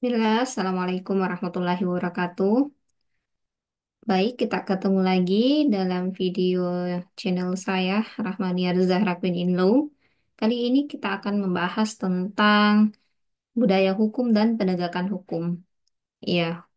Bismillah, Assalamualaikum warahmatullahi wabarakatuh. Baik, kita ketemu lagi dalam video channel saya, Rahmania Zahra Queen in Law. Kali ini kita akan membahas tentang budaya hukum dan penegakan hukum. Ya,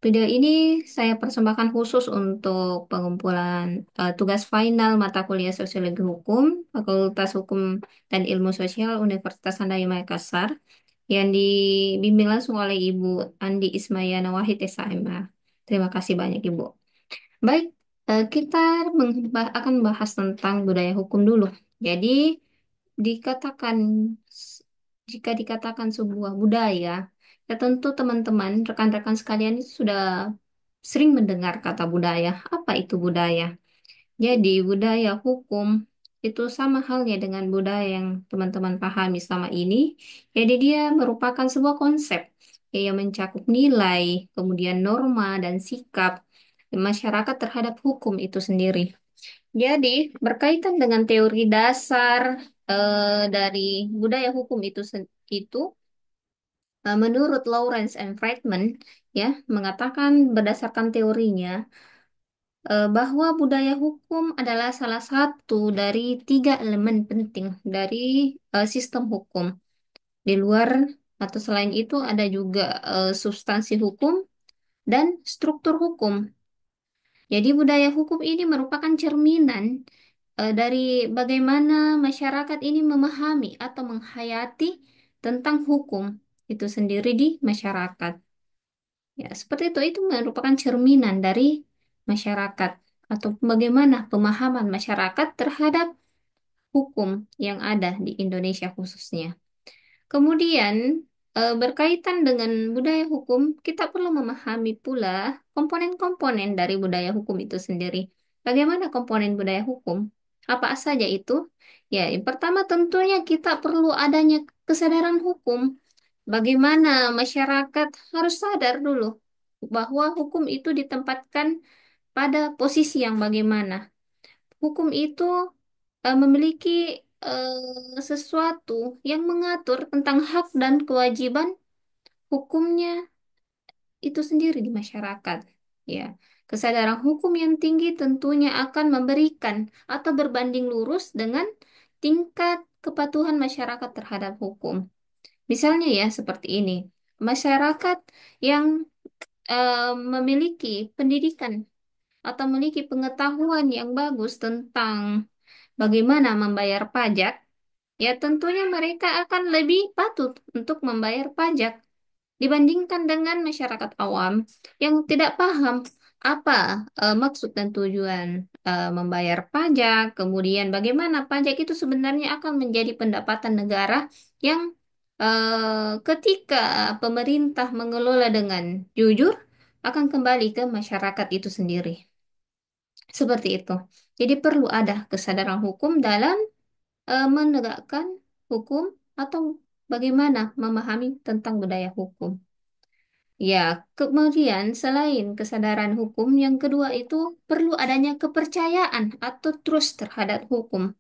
video ini saya persembahkan khusus untuk pengumpulan tugas final mata kuliah Sosiologi Hukum, Fakultas Hukum dan Ilmu Sosial Universitas Andaya Makassar yang dibimbing langsung oleh Ibu Andi Ismayana Wahid SHMA. Terima kasih banyak Ibu. Baik, kita akan bahas tentang budaya hukum dulu. Jadi, dikatakan jika dikatakan sebuah budaya, ya tentu teman-teman, rekan-rekan sekalian itu sudah sering mendengar kata budaya. Apa itu budaya? Jadi, budaya hukum itu sama halnya dengan budaya yang teman-teman pahami selama ini. Jadi, dia merupakan sebuah konsep yang mencakup nilai, kemudian norma, dan sikap masyarakat terhadap hukum itu sendiri. Jadi, berkaitan dengan teori dasar dari budaya hukum itu menurut Lawrence and Friedman, ya, mengatakan berdasarkan teorinya bahwa budaya hukum adalah salah satu dari tiga elemen penting dari sistem hukum. Di luar atau selain itu ada juga substansi hukum dan struktur hukum. Jadi budaya hukum ini merupakan cerminan dari bagaimana masyarakat ini memahami atau menghayati tentang hukum itu sendiri di masyarakat. Ya, seperti itu merupakan cerminan dari masyarakat atau bagaimana pemahaman masyarakat terhadap hukum yang ada di Indonesia khususnya. Kemudian, berkaitan dengan budaya hukum, kita perlu memahami pula komponen-komponen dari budaya hukum itu sendiri. Bagaimana komponen budaya hukum? Apa saja itu? Ya, yang pertama tentunya kita perlu adanya kesadaran hukum. Bagaimana masyarakat harus sadar dulu bahwa hukum itu ditempatkan pada posisi yang bagaimana. Hukum itu memiliki sesuatu yang mengatur tentang hak dan kewajiban hukumnya itu sendiri di masyarakat. Ya, kesadaran hukum yang tinggi tentunya akan memberikan atau berbanding lurus dengan tingkat kepatuhan masyarakat terhadap hukum. Misalnya ya seperti ini, masyarakat yang memiliki pendidikan atau memiliki pengetahuan yang bagus tentang bagaimana membayar pajak, ya tentunya mereka akan lebih patut untuk membayar pajak dibandingkan dengan masyarakat awam yang tidak paham apa maksud dan tujuan membayar pajak, kemudian bagaimana pajak itu sebenarnya akan menjadi pendapatan negara yang ketika pemerintah mengelola dengan jujur akan kembali ke masyarakat itu sendiri. Seperti itu. Jadi perlu ada kesadaran hukum dalam menegakkan hukum atau bagaimana memahami tentang budaya hukum. Ya, kemudian selain kesadaran hukum, yang kedua itu perlu adanya kepercayaan atau trust terhadap hukum,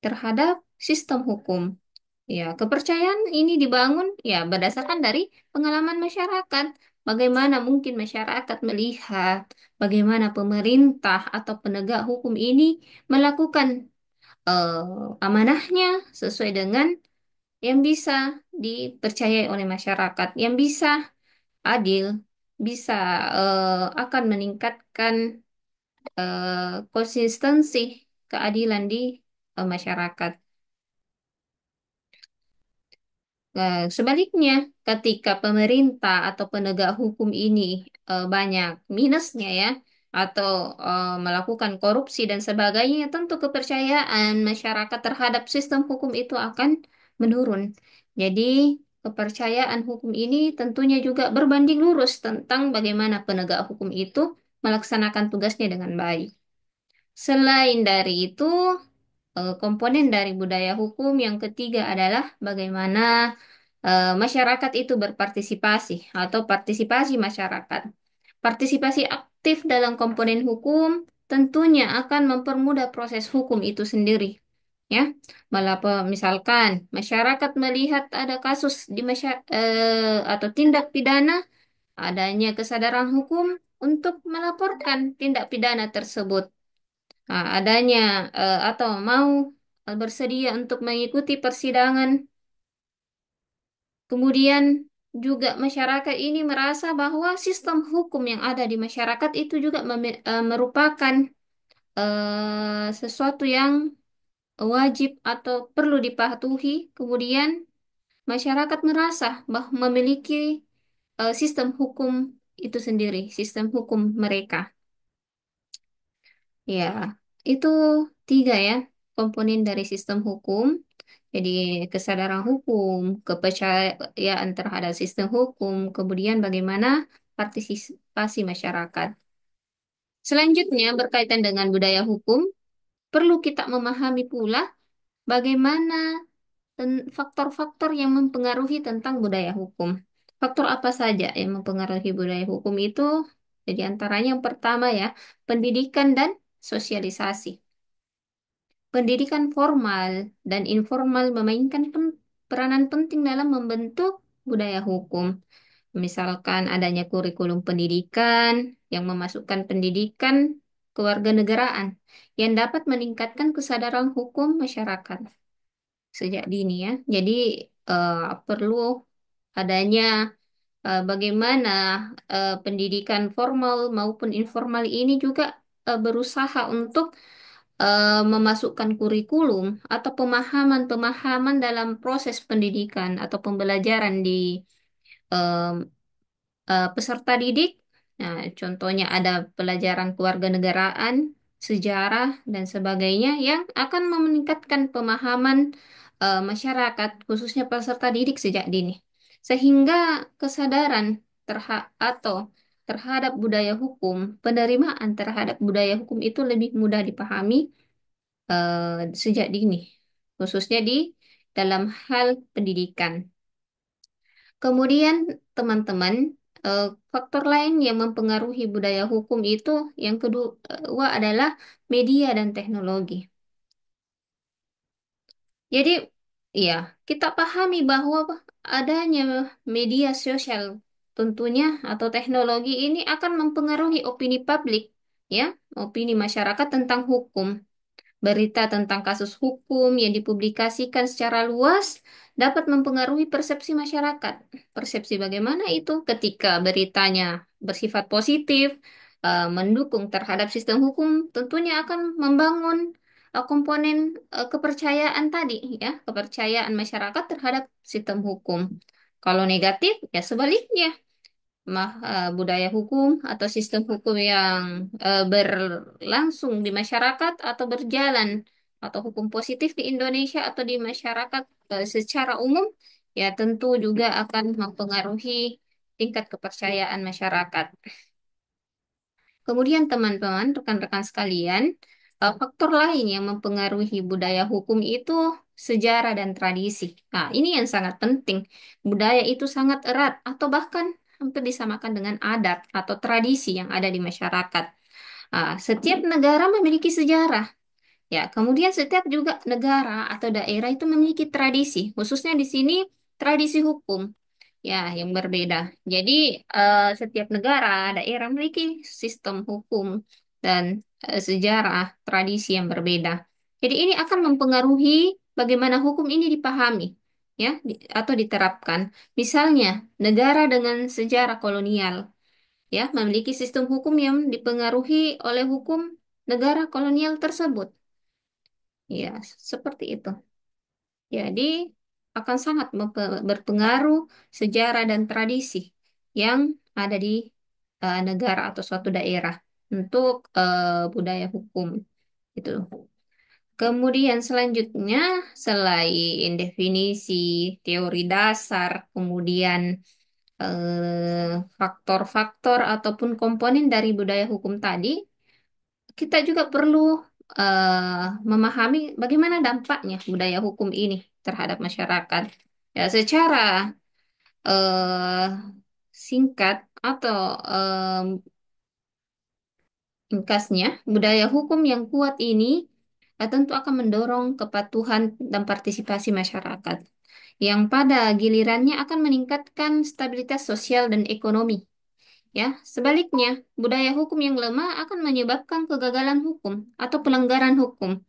terhadap sistem hukum. Ya, kepercayaan ini dibangun ya berdasarkan dari pengalaman masyarakat. Bagaimana mungkin masyarakat melihat bagaimana pemerintah atau penegak hukum ini melakukan amanahnya sesuai dengan yang bisa dipercayai oleh masyarakat, yang bisa adil, bisa akan meningkatkan konsistensi keadilan di masyarakat. Sebaliknya, ketika pemerintah atau penegak hukum ini banyak minusnya ya, atau melakukan korupsi dan sebagainya, tentu kepercayaan masyarakat terhadap sistem hukum itu akan menurun. Jadi, kepercayaan hukum ini tentunya juga berbanding lurus tentang bagaimana penegak hukum itu melaksanakan tugasnya dengan baik. Selain dari itu, komponen dari budaya hukum yang ketiga adalah bagaimana masyarakat itu berpartisipasi atau partisipasi masyarakat. Partisipasi aktif dalam komponen hukum tentunya akan mempermudah proses hukum itu sendiri. Ya, misalkan masyarakat melihat ada kasus atau tindak pidana, adanya kesadaran hukum untuk melaporkan tindak pidana tersebut. Nah, adanya atau mau bersedia untuk mengikuti persidangan. Kemudian juga masyarakat ini merasa bahwa sistem hukum yang ada di masyarakat itu juga merupakan sesuatu yang wajib atau perlu dipatuhi. Kemudian masyarakat merasa bahwa memiliki sistem hukum itu sendiri, sistem hukum mereka. Ya, itu tiga ya komponen dari sistem hukum. Jadi kesadaran hukum, kepercayaan terhadap sistem hukum, kemudian bagaimana partisipasi masyarakat. Selanjutnya berkaitan dengan budaya hukum, perlu kita memahami pula bagaimana faktor-faktor yang mempengaruhi tentang budaya hukum. Faktor apa saja yang mempengaruhi budaya hukum itu? Jadi antaranya yang pertama ya, pendidikan dan sosialisasi. Pendidikan formal dan informal memainkan peranan penting dalam membentuk budaya hukum. Misalkan adanya kurikulum pendidikan yang memasukkan pendidikan kewarganegaraan yang dapat meningkatkan kesadaran hukum masyarakat sejak dini ya. Jadi eh, perlu adanya bagaimana pendidikan formal maupun informal ini juga berusaha untuk memasukkan kurikulum atau pemahaman-pemahaman dalam proses pendidikan atau pembelajaran di eh, peserta didik. Nah, contohnya ada pelajaran kewarganegaraan, sejarah, dan sebagainya yang akan meningkatkan pemahaman masyarakat, khususnya peserta didik sejak dini. Sehingga kesadaran atau terhadap budaya hukum, penerimaan terhadap budaya hukum itu lebih mudah dipahami sejak dini, khususnya di dalam hal pendidikan. Kemudian teman-teman, faktor lain yang mempengaruhi budaya hukum itu yang kedua adalah media dan teknologi. Jadi, ya, kita pahami bahwa adanya media sosial tentunya atau teknologi ini akan mempengaruhi opini publik, ya, opini masyarakat tentang hukum. Berita tentang kasus hukum yang dipublikasikan secara luas dapat mempengaruhi persepsi masyarakat. Persepsi bagaimana itu ketika beritanya bersifat positif, mendukung terhadap sistem hukum, tentunya akan membangun komponen kepercayaan tadi, ya, kepercayaan masyarakat terhadap sistem hukum. Kalau negatif, ya sebaliknya budaya hukum atau sistem hukum yang berlangsung di masyarakat atau berjalan atau hukum positif di Indonesia atau di masyarakat secara umum ya tentu juga akan mempengaruhi tingkat kepercayaan masyarakat. Kemudian teman-teman, rekan-rekan sekalian, faktor lain yang mempengaruhi budaya hukum itu sejarah dan tradisi. Nah, ini yang sangat penting. Budaya itu sangat erat atau bahkan hampir disamakan dengan adat atau tradisi yang ada di masyarakat. Setiap negara memiliki sejarah. Ya, kemudian setiap juga negara atau daerah itu memiliki tradisi, khususnya di sini tradisi hukum. Ya, yang berbeda. Jadi, setiap negara, daerah memiliki sistem hukum dan sejarah, tradisi yang berbeda. Jadi, ini akan mempengaruhi bagaimana hukum ini dipahami, ya, atau diterapkan. Misalnya, negara dengan sejarah kolonial, ya, memiliki sistem hukum yang dipengaruhi oleh hukum negara kolonial tersebut. Ya, seperti itu. Jadi akan sangat berpengaruh sejarah dan tradisi yang ada di negara atau suatu daerah untuk budaya hukum itu. Kemudian selanjutnya selain definisi teori dasar, kemudian faktor-faktor ataupun komponen dari budaya hukum tadi, kita juga perlu memahami bagaimana dampaknya budaya hukum ini terhadap masyarakat. Ya, secara eh, singkat atau ringkasnya, budaya hukum yang kuat ini tentu akan mendorong kepatuhan dan partisipasi masyarakat, yang pada gilirannya akan meningkatkan stabilitas sosial dan ekonomi. Ya, sebaliknya, budaya hukum yang lemah akan menyebabkan kegagalan hukum atau pelanggaran hukum.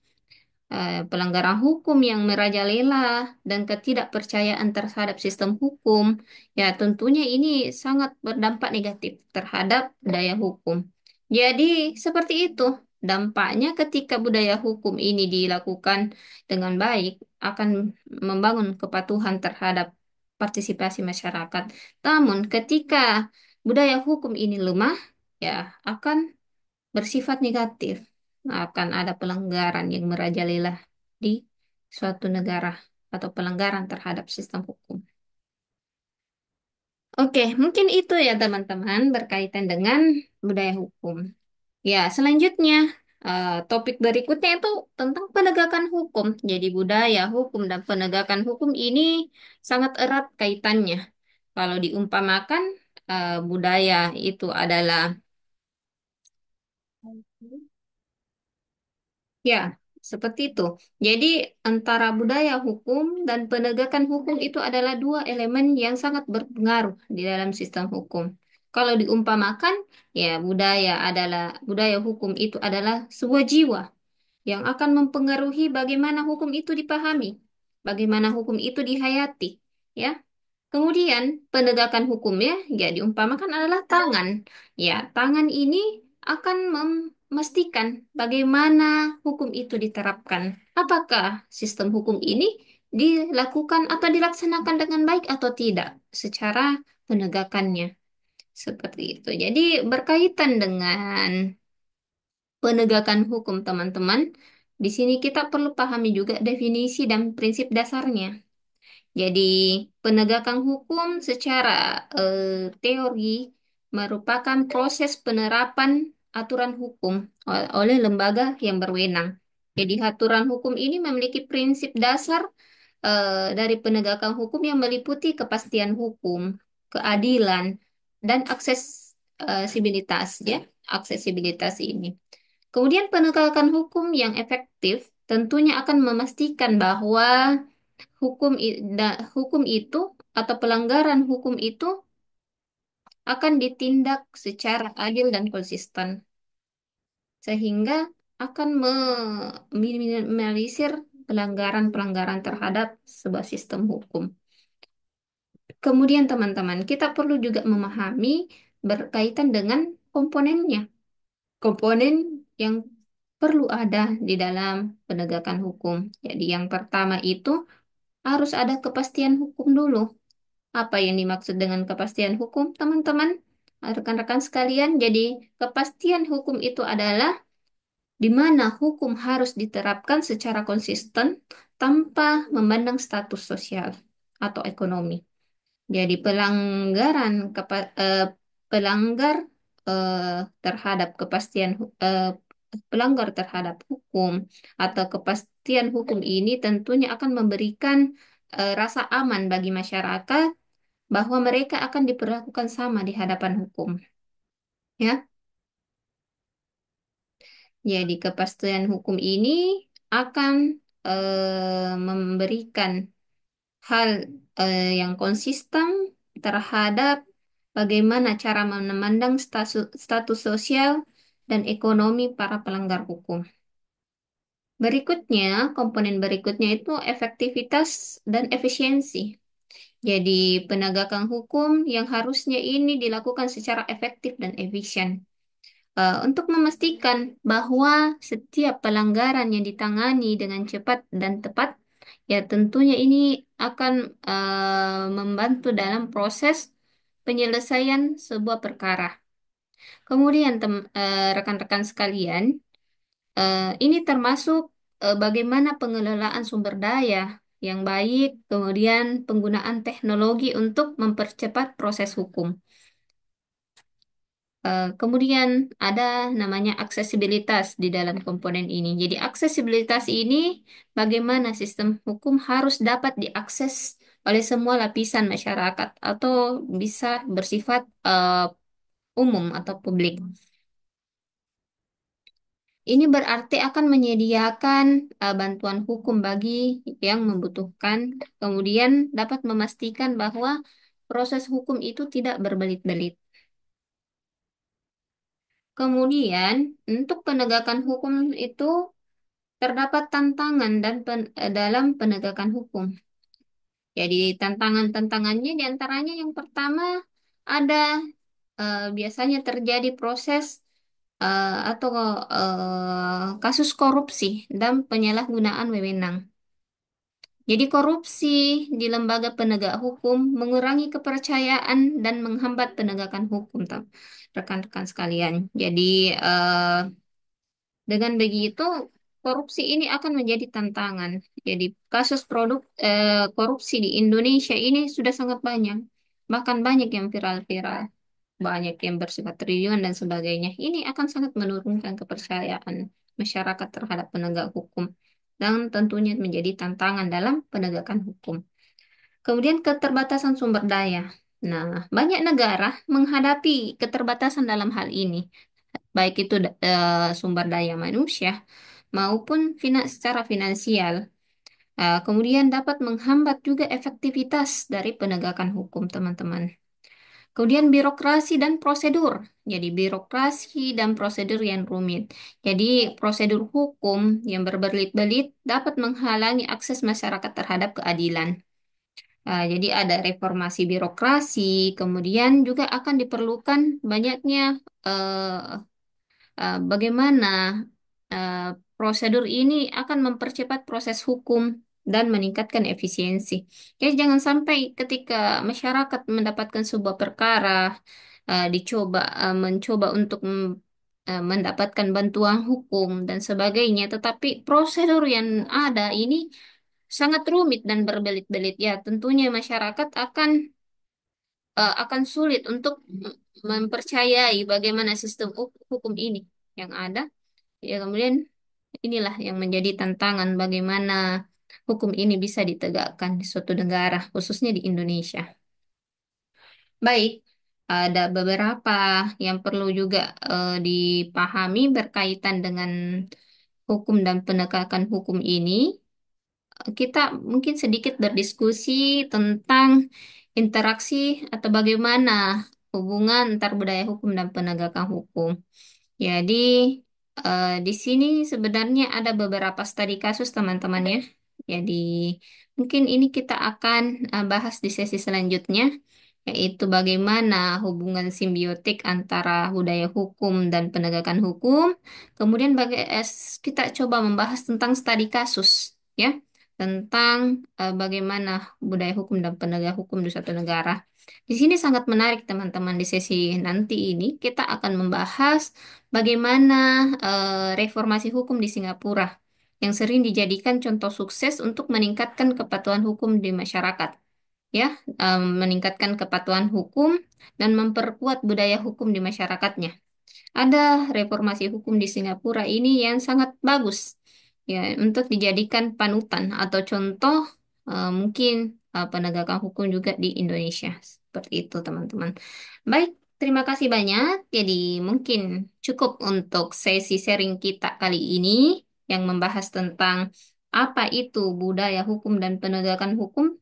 Pelanggaran hukum yang merajalela dan ketidakpercayaan terhadap sistem hukum, ya tentunya ini sangat berdampak negatif terhadap budaya hukum. Jadi, seperti itu. Dampaknya ketika budaya hukum ini dilakukan dengan baik, akan membangun kepatuhan terhadap partisipasi masyarakat. Namun, ketika budaya hukum ini lemah, ya akan bersifat negatif. Akan ada pelanggaran yang merajalela di suatu negara atau pelanggaran terhadap sistem hukum. Oke, mungkin itu ya teman-teman berkaitan dengan budaya hukum. Ya, selanjutnya topik berikutnya itu tentang penegakan hukum. Jadi budaya hukum dan penegakan hukum ini sangat erat kaitannya. Kalau diumpamakan budaya itu adalah ya, seperti itu. Jadi, antara budaya hukum dan penegakan hukum itu adalah dua elemen yang sangat berpengaruh di dalam sistem hukum. Kalau diumpamakan, ya budaya hukum itu adalah sebuah jiwa yang akan mempengaruhi bagaimana hukum itu dipahami, bagaimana hukum itu dihayati, ya. Kemudian penegakan hukumnya ya diumpamakan adalah tangan. Ya, tangan ini akan memastikan bagaimana hukum itu diterapkan. Apakah sistem hukum ini dilakukan atau dilaksanakan dengan baik atau tidak secara penegakannya. Seperti itu. Jadi berkaitan dengan penegakan hukum, teman-teman. Di sini kita perlu pahami juga definisi dan prinsip dasarnya. Jadi, penegakan hukum secara teori merupakan proses penerapan aturan hukum oleh lembaga yang berwenang. Jadi, aturan hukum ini memiliki prinsip dasar dari penegakan hukum yang meliputi kepastian hukum, keadilan, dan aksesibilitas, ya, aksesibilitas ini. Kemudian penegakan hukum yang efektif tentunya akan memastikan bahwa hukum itu atau pelanggaran hukum itu akan ditindak secara adil dan konsisten sehingga akan meminimalisir pelanggaran-pelanggaran terhadap sebuah sistem hukum. Kemudian teman-teman, kita perlu juga memahami berkaitan dengan komponennya. Komponen yang perlu ada di dalam penegakan hukum. Jadi yang pertama itu harus ada kepastian hukum dulu. Apa yang dimaksud dengan kepastian hukum, teman-teman? Rekan-rekan sekalian, jadi kepastian hukum itu adalah di mana hukum harus diterapkan secara konsisten tanpa memandang status sosial atau ekonomi. Jadi pelanggar terhadap pelanggar terhadap hukum atau kepastian hukum ini tentunya akan memberikan rasa aman bagi masyarakat bahwa mereka akan diperlakukan sama di hadapan hukum. Ya, jadi kepastian hukum ini akan memberikan hal yang konsisten terhadap bagaimana cara memandang status sosial dan ekonomi para pelanggar hukum. Berikutnya, komponen berikutnya itu efektivitas dan efisiensi. Jadi, penegakan hukum yang harusnya ini dilakukan secara efektif dan efisien. Untuk memastikan bahwa setiap pelanggaran yang ditangani dengan cepat dan tepat, ya tentunya ini akan membantu dalam proses penyelesaian sebuah perkara. Kemudian, rekan-rekan sekalian, ini termasuk bagaimana pengelolaan sumber daya yang baik, kemudian penggunaan teknologi untuk mempercepat proses hukum. Kemudian ada namanya aksesibilitas di dalam komponen ini. Jadi aksesibilitas ini bagaimana sistem hukum harus dapat diakses oleh semua lapisan masyarakat atau bisa bersifat umum atau publik. Ini berarti akan menyediakan bantuan hukum bagi yang membutuhkan, kemudian dapat memastikan bahwa proses hukum itu tidak berbelit-belit. Kemudian, untuk penegakan hukum itu terdapat tantangan dalam penegakan hukum. Jadi, tantangan-tantangannya diantaranya yang pertama ada biasanya terjadi proses atau kasus korupsi dan penyalahgunaan wewenang. Jadi korupsi di lembaga penegak hukum mengurangi kepercayaan dan menghambat penegakan hukum, rekan-rekan sekalian. Jadi eh, dengan begitu korupsi ini akan menjadi tantangan. Jadi kasus korupsi di Indonesia ini sudah sangat banyak, bahkan banyak yang viral-viral, banyak yang bersifat triliunan dan sebagainya. Ini akan sangat menurunkan kepercayaan masyarakat terhadap penegak hukum dan tentunya menjadi tantangan dalam penegakan hukum. Kemudian keterbatasan sumber daya. Nah, banyak negara menghadapi keterbatasan dalam hal ini, baik itu sumber daya manusia maupun secara finansial. Kemudian dapat menghambat juga efektivitas dari penegakan hukum, teman-teman. Kemudian birokrasi dan prosedur. Jadi birokrasi dan prosedur yang rumit. Jadi prosedur hukum yang berbelit-belit dapat menghalangi akses masyarakat terhadap keadilan. Jadi ada reformasi birokrasi, kemudian juga akan diperlukan banyaknya eh, bagaimana eh, prosedur ini akan mempercepat proses hukum dan meningkatkan efisiensi. Jadi jangan sampai ketika masyarakat mendapatkan sebuah perkara, mencoba untuk mendapatkan bantuan hukum dan sebagainya, tetapi prosedur yang ada ini sangat rumit dan berbelit-belit. Ya, tentunya masyarakat akan sulit untuk mempercayai bagaimana sistem hukum ini yang ada. Ya, kemudian inilah yang menjadi tantangan bagaimana hukum ini bisa ditegakkan di suatu negara, khususnya di Indonesia. Baik, ada beberapa yang perlu juga dipahami berkaitan dengan hukum dan penegakan hukum ini. Kita mungkin sedikit berdiskusi tentang interaksi atau bagaimana hubungan antar budaya hukum dan penegakan hukum. Jadi, di sini sebenarnya ada beberapa studi kasus teman-teman ya. Jadi, mungkin ini kita akan bahas di sesi selanjutnya, yaitu bagaimana hubungan simbiotik antara budaya hukum dan penegakan hukum. Kemudian kita coba membahas tentang studi kasus, ya, tentang bagaimana budaya hukum dan penegak hukum di suatu negara. Di sini sangat menarik teman-teman, di sesi nanti ini kita akan membahas bagaimana reformasi hukum di Singapura yang sering dijadikan contoh sukses untuk meningkatkan kepatuhan hukum di masyarakat, ya, meningkatkan kepatuhan hukum dan memperkuat budaya hukum di masyarakatnya. Ada reformasi hukum di Singapura ini yang sangat bagus ya untuk dijadikan panutan atau contoh mungkin penegakan hukum juga di Indonesia. Seperti itu, teman-teman. Baik, terima kasih banyak. Jadi mungkin cukup untuk sesi sharing kita kali ini yang membahas tentang apa itu budaya hukum dan penegakan hukum.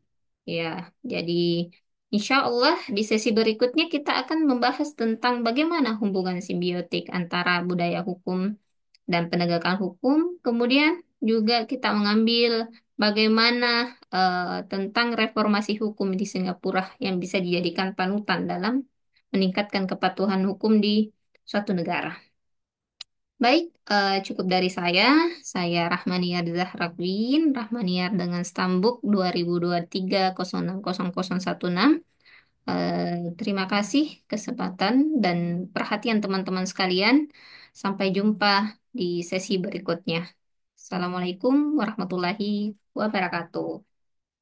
Ya, jadi insya Allah di sesi berikutnya kita akan membahas tentang bagaimana hubungan simbiotik antara budaya hukum dan penegakan hukum. Kemudian juga kita mengambil bagaimana tentang reformasi hukum di Singapura yang bisa dijadikan panutan dalam meningkatkan kepatuhan hukum di suatu negara. Baik, cukup dari saya. Saya Rahmaniar Zahrakwin, Rahmaniar dengan Stambuk 2023 060016. Terima kasih kesempatan dan perhatian teman-teman sekalian. Sampai jumpa di sesi berikutnya. Assalamualaikum warahmatullahi wabarakatuh.